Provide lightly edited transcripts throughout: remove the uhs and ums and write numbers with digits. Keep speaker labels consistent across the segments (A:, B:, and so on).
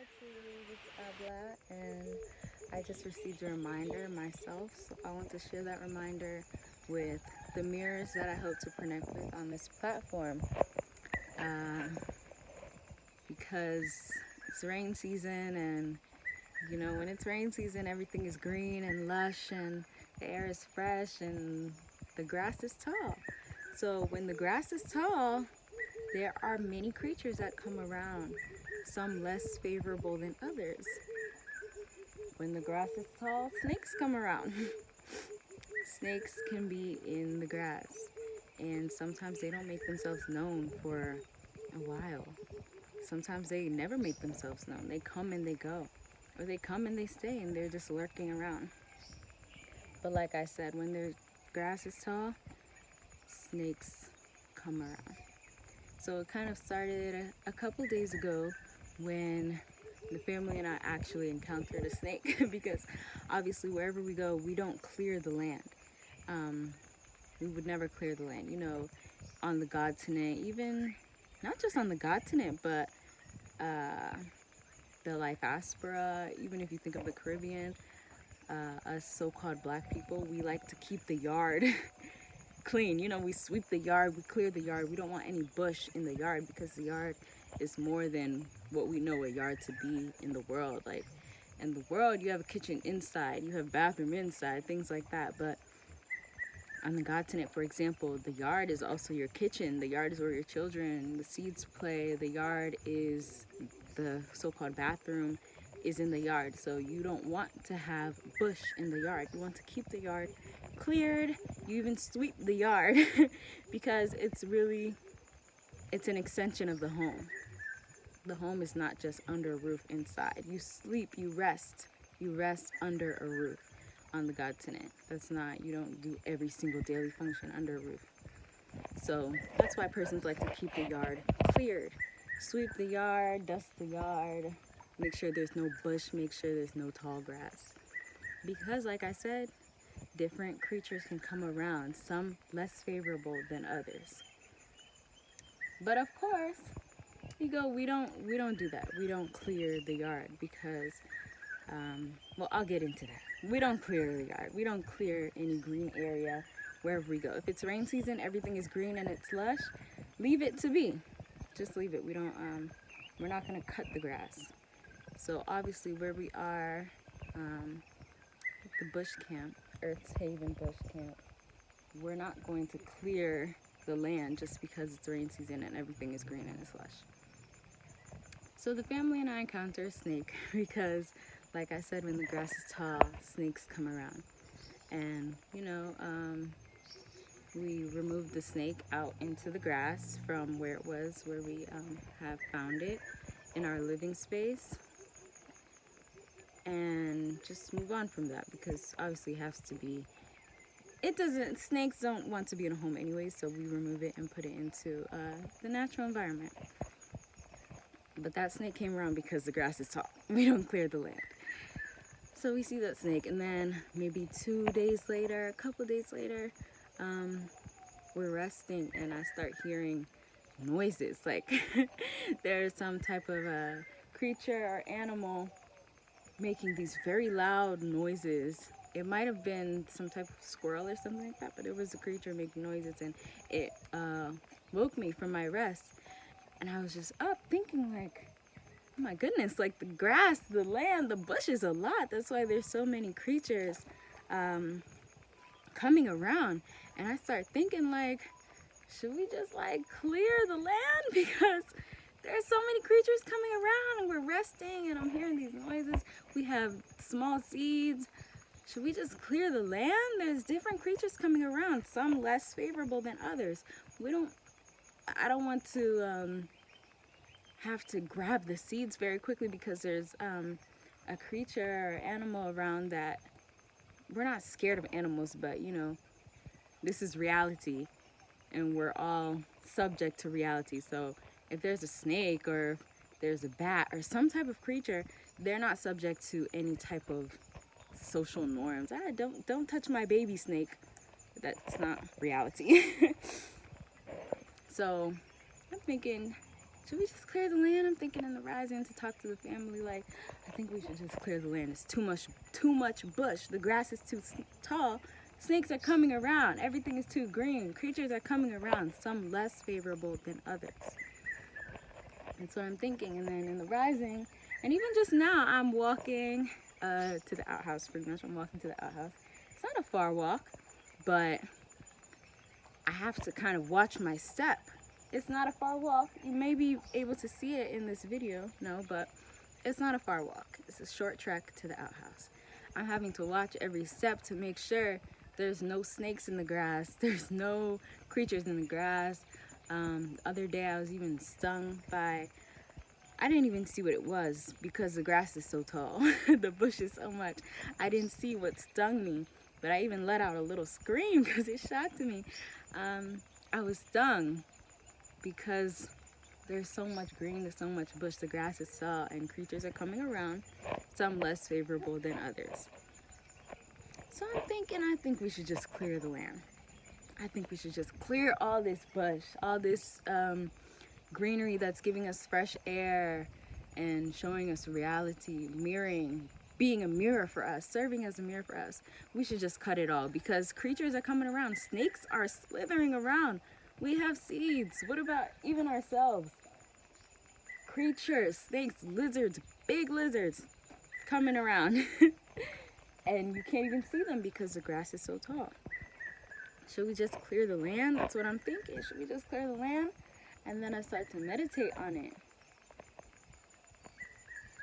A: to this Abla, and I just received a reminder myself, so I want to share that reminder with the mirrors that I hope to connect with on this platform. Um, because it's rain season, and when it's rain season, everything is green and lush, and the air is fresh, and the grass is tall. So when the grass is tall, there are many creatures that come around, some less favorable than others. When the grass is tall, snakes come around. Snakes can be in the grass, and sometimes they don't make themselves known for a while. Sometimes they never make themselves known. They come and they go, or they come and they stay, and they're just lurking around. But like I said, when the grass is tall, snakes come around. So it kind of started a couple days ago when the family and I actually encountered a snake because obviously wherever we go, we don't clear the land. We would never clear the land, on the continent, even not just on the continent, but the Life Aspera, even if you think of the Caribbean, us so-called black people, we like to keep the yard clean. We sweep the yard, we clear the yard. We don't want any bush in the yard because the yard is more than what we know a yard to be in the world. Like in the world, you have a kitchen inside, you have bathroom inside, things like that. But on the continent, for example, the yard is also your kitchen. The yard is where your children, the seeds play. The yard is the so-called bathroom is in the yard. So you don't want to have bush in the yard. You want to keep the yard cleared. You even sweep the yard because it's an extension of the home. The home is not just under a roof inside. You sleep, you rest under a roof on the continent. You don't do every single daily function under a roof. So that's why persons like to keep the yard cleared. Sweep the yard, dust the yard, make sure there's no bush, make sure there's no tall grass. Because like I said, different creatures can come around, some less favorable than others. But of course, we don't do that. We don't clear the yard because, I'll get into that. We don't clear the yard. We don't clear any green area wherever we go. If it's rain season, everything is green and it's lush, leave it to be. Just leave it. We're not gonna cut the grass. So obviously where we are, the bush camp, Earth's Haven bush camp, we're not going to clear the land just because it's rain season and everything is green and it's lush. So the family and I encounter a snake because, like I said, when the grass is tall, snakes come around. And, we removed the snake out into the grass from where it was, where we have found it in our living space. And just move on from that because obviously it has to be, snakes don't want to be in a home anyway, so we remove it and put it into the natural environment. But that snake came around because the grass is tall. We don't clear the land. So we see that snake, and then maybe 2 days later, a couple days later, we're resting and I start hearing noises. Like there's some type of a creature or animal making these very loud noises. It might have been some type of squirrel or something like that, but it was a creature making noises, and it woke me from my rest. And I was just up thinking like, oh my goodness, like the grass, the land, the bushes, a lot. That's why there's so many creatures coming around. And I start thinking like, should we just like clear the land? Because there's so many creatures coming around and we're resting and I'm hearing these noises. We have small seeds. Should we just clear the land? There's different creatures coming around, some less favorable than others. I don't want to have to grab the seeds very quickly because there's a creature or animal around that we're not scared of animals, but this is reality and we're all subject to reality. So if there's a snake or if there's a bat or some type of creature, they're not subject to any type of social norms. Don't touch my baby snake. That's not reality. So I'm thinking, should we just clear the land? I'm thinking in the rising to talk to the family, like, I think we should just clear the land. It's too much bush. The grass is too tall. Snakes are coming around. Everything is too green. Creatures are coming around, some less favorable than others. That's what I'm thinking. And then in the rising, and even just now, I'm walking to the outhouse, pretty much. I'm walking to the outhouse. It's not a far walk, but I have to kind of watch my step. It's not a far walk. You may be able to see it in this video, no, but it's not a far walk. It's a short trek to the outhouse. I'm having to watch every step to make sure there's no snakes in the grass. There's no creatures in the grass. The other day I was even stung by, I didn't even see what it was because the grass is so tall. The bush is so much. I didn't see what stung me, but I even let out a little scream because it shocked me. I was stung because there's so much green, there's so much bush, the grass is tall, and creatures are coming around, some less favorable than others. So I'm thinking, I think we should just clear the land. I think we should just clear all this bush, all this greenery that's giving us fresh air and showing us reality, mirroring, being a mirror for us, serving as a mirror for us. We should just cut it all because creatures are coming around. Snakes are slithering around. We have seeds. What about even ourselves? Creatures, snakes, lizards, big lizards coming around. And you can't even see them because the grass is so tall. Should we just clear the land? That's what I'm thinking. Should we just clear the land? And then I start to meditate on it.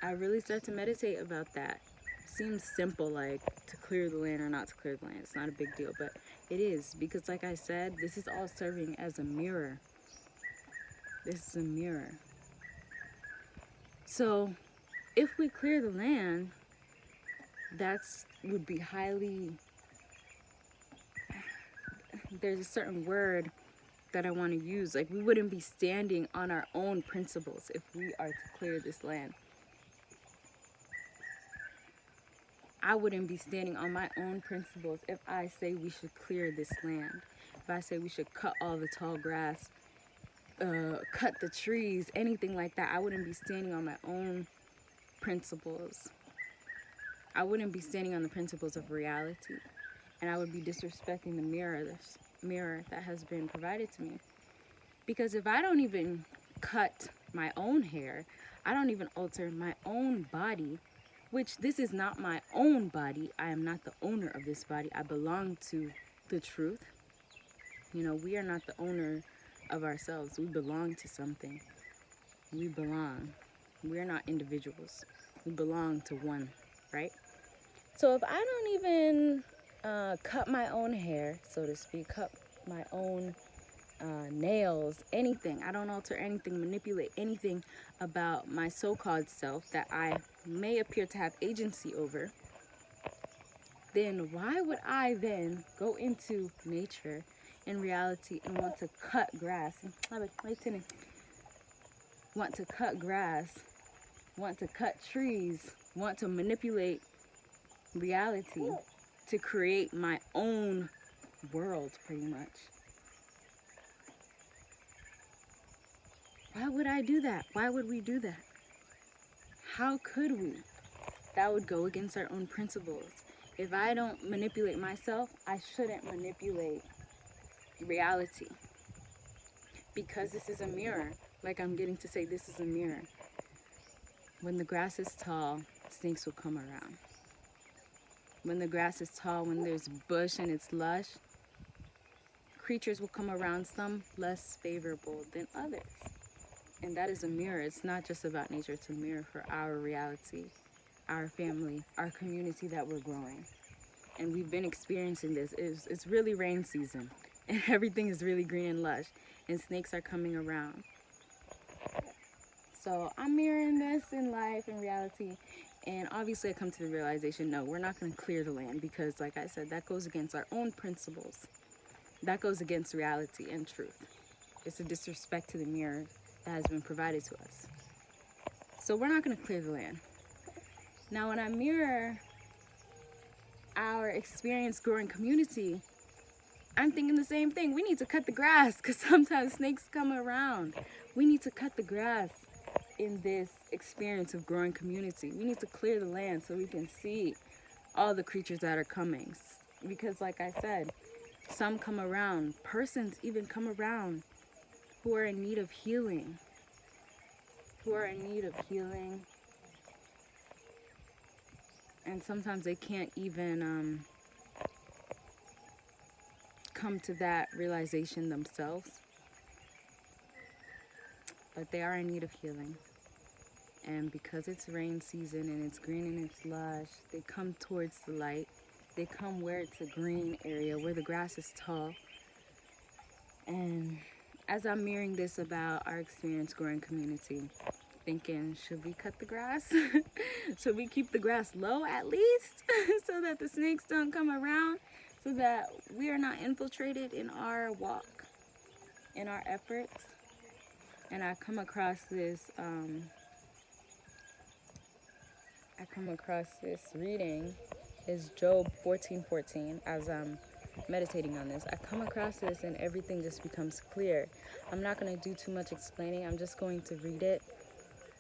A: I really start to meditate about that. Seems simple, like to clear the land or not to clear the land. It's not a big deal, but it is, because like I said, this is all serving as a mirror. This is a mirror. So if we clear the land, that's would be highly, there's a certain word that I want to use. Like, we wouldn't be standing on our own principles if we are to clear this land. I wouldn't be standing on my own principles if I say we should clear this land. If I say we should cut all the tall grass, cut the trees, anything like that, I wouldn't be standing on my own principles. I wouldn't be standing on the principles of reality. And I would be disrespecting the mirror that has been provided to me. Because if I don't even cut my own hair, I don't even alter my own body, which this is not my own body. I am not the owner of this body. I belong to the truth. You know, we are not the owner of ourselves. We belong to something. We belong. We're not individuals. We belong to one, right? So if I don't even cut my own hair, so to speak, cut my own nails, anything, I don't alter anything, manipulate anything about my so-called self that I may appear to have agency over, then why would I then go into nature in reality and want to cut grass, want to cut grass, want to cut trees, want to manipulate reality to create my own world, pretty much? Why would I do that? Why would we do that? How could we? That would go against our own principles. If I don't manipulate myself, I shouldn't manipulate reality. Because this is a mirror. Like I'm getting to say, this is a mirror. When the grass is tall, snakes will come around. When the grass is tall, when there's bush and it's lush, creatures will come around, some less favorable than others. And that is a mirror. It's not just about nature. It's a mirror for our reality, our family, our community that we're growing. And we've been experiencing this. It's really rain season. And everything is really green and lush. And snakes are coming around. So I'm mirroring this in life, in reality. And obviously I come to the realization, no, we're not going to clear the land. Because like I said, that goes against our own principles. That goes against reality and truth. It's a disrespect to the mirror that has been provided to us. So we're not going to clear the land. Now when I mirror our experience growing community, I'm thinking the same thing. We need to cut the grass because sometimes snakes come around. We need to cut the grass in this experience of growing community. We need to clear the land so we can see all the creatures that are coming. Because like I said, some come around, persons even come around who are in need of healing. And sometimes they can't even come to that realization themselves. But they are in need of healing. And because it's rain season and it's green and it's lush, they come towards the light. They come where it's a green area, where the grass is tall. And as I'm mirroring this about our experience growing community, thinking, should we cut the grass? Should we keep the grass low at least so that the snakes don't come around, so that we are not infiltrated in our walk, in our efforts? And I come across this reading is Job 14:14. As I'm meditating on this, I come across this and everything just becomes clear. I'm not going to do too much explaining. I'm just going to read it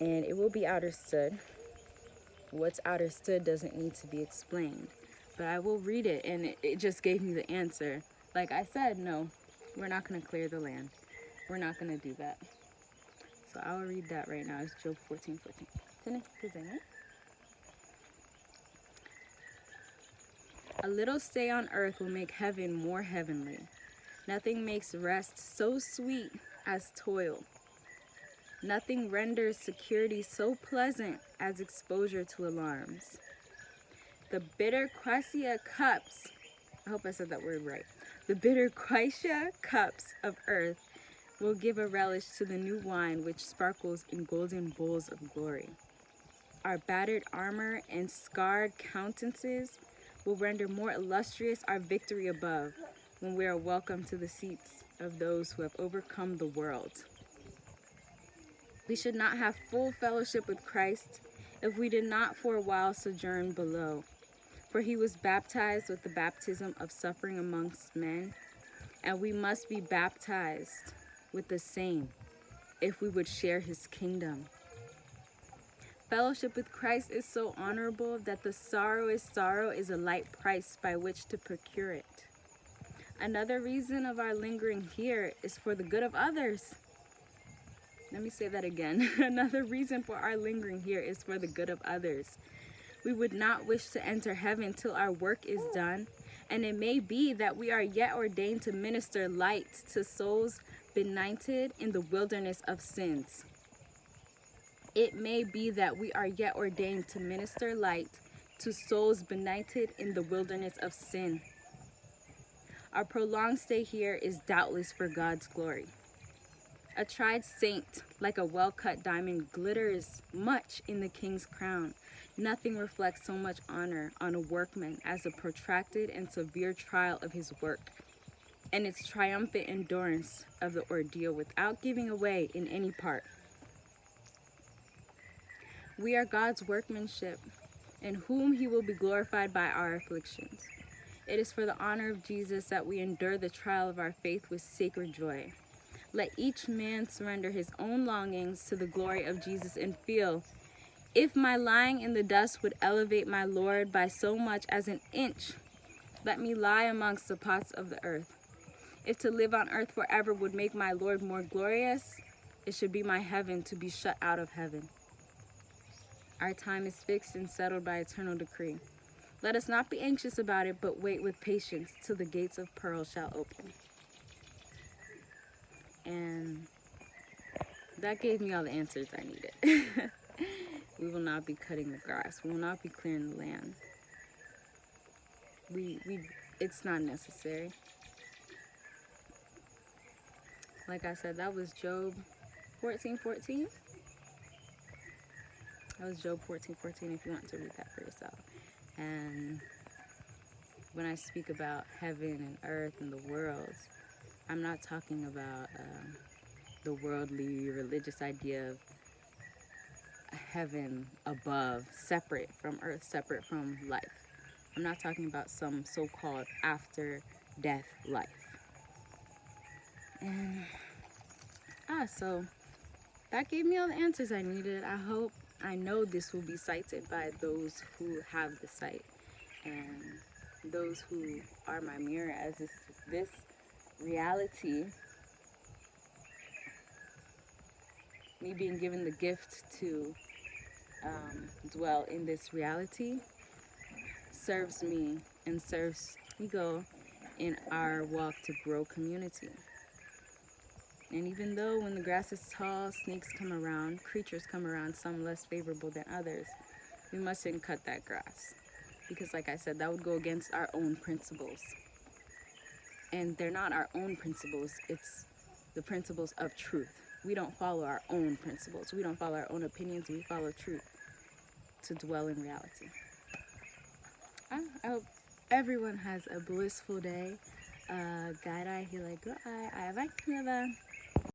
A: and it will be understood. What's understood doesn't need to be explained, but I will read it and it just gave me the answer. Like I said, no, we're not going to clear the land. We're not going to do that. So I will read that right now. It's Job 14:14. A little stay on earth will make heaven more heavenly. Nothing makes rest so sweet as toil. Nothing renders security so pleasant as exposure to alarms. The bitter quassia cups, I hope I said that word right. The bitter quassia cups of earth will give a relish to the new wine which sparkles in golden bowls of glory. Our battered armor and scarred countenances will render more illustrious our victory above when we are welcomed to the seats of those who have overcome the world. We should not have full fellowship with Christ if we did not for a while sojourn below. For he was baptized with the baptism of suffering amongst men, and we must be baptized with the same if we would share his kingdom. Fellowship with Christ is so honorable that the sorrow is a light price by which to procure it. Another reason of our lingering here is for the good of others. Let me say that again. Another reason for our lingering here is for the good of others. We would not wish to enter heaven till our work is done, and it may be that we are yet ordained to minister light to souls benighted in the wilderness of sins. It may be that we are yet ordained to minister light to souls benighted in the wilderness of sin. Our prolonged stay here is doubtless for God's glory. A tried saint, like a well-cut diamond, glitters much in the king's crown. Nothing reflects so much honor on a workman as the protracted and severe trial of his work, and its triumphant endurance of the ordeal without giving away in any part. We are God's workmanship, in whom he will be glorified by our afflictions. It is for the honor of Jesus that we endure the trial of our faith with sacred joy. Let each man surrender his own longings to the glory of Jesus and feel, if my lying in the dust would elevate my Lord by so much as an inch, let me lie amongst the pots of the earth. If to live on earth forever would make my Lord more glorious, it should be my heaven to be shut out of heaven. Our time is fixed and settled by eternal decree. Let us not be anxious about it, but wait with patience till the gates of pearl shall open. And that gave me all the answers I needed. We will not be cutting the grass. We will not be clearing the land. It's not necessary. Like I said, that was Job 14:14. That was Job 14:14 if you want to read that for yourself. And when I speak about heaven and earth and the world, I'm not talking about the worldly religious idea of heaven above, separate from earth, separate from life. I'm not talking about some so-called after death life. And so that gave me all the answers I needed. I know this will be cited by those who have the sight and those who are my mirror, as this reality, me being given the gift to dwell in this reality, serves me and serves Ego in our walk to grow community. And even though when the grass is tall, snakes come around, creatures come around, some less favorable than others, we mustn't cut that grass. Because like I said, that would go against our own principles. And they're not our own principles, it's the principles of truth. We don't follow our own principles. We don't follow our own opinions. We follow truth to dwell in reality. I hope everyone has a blissful day. Garai hilai go'ai, ai vai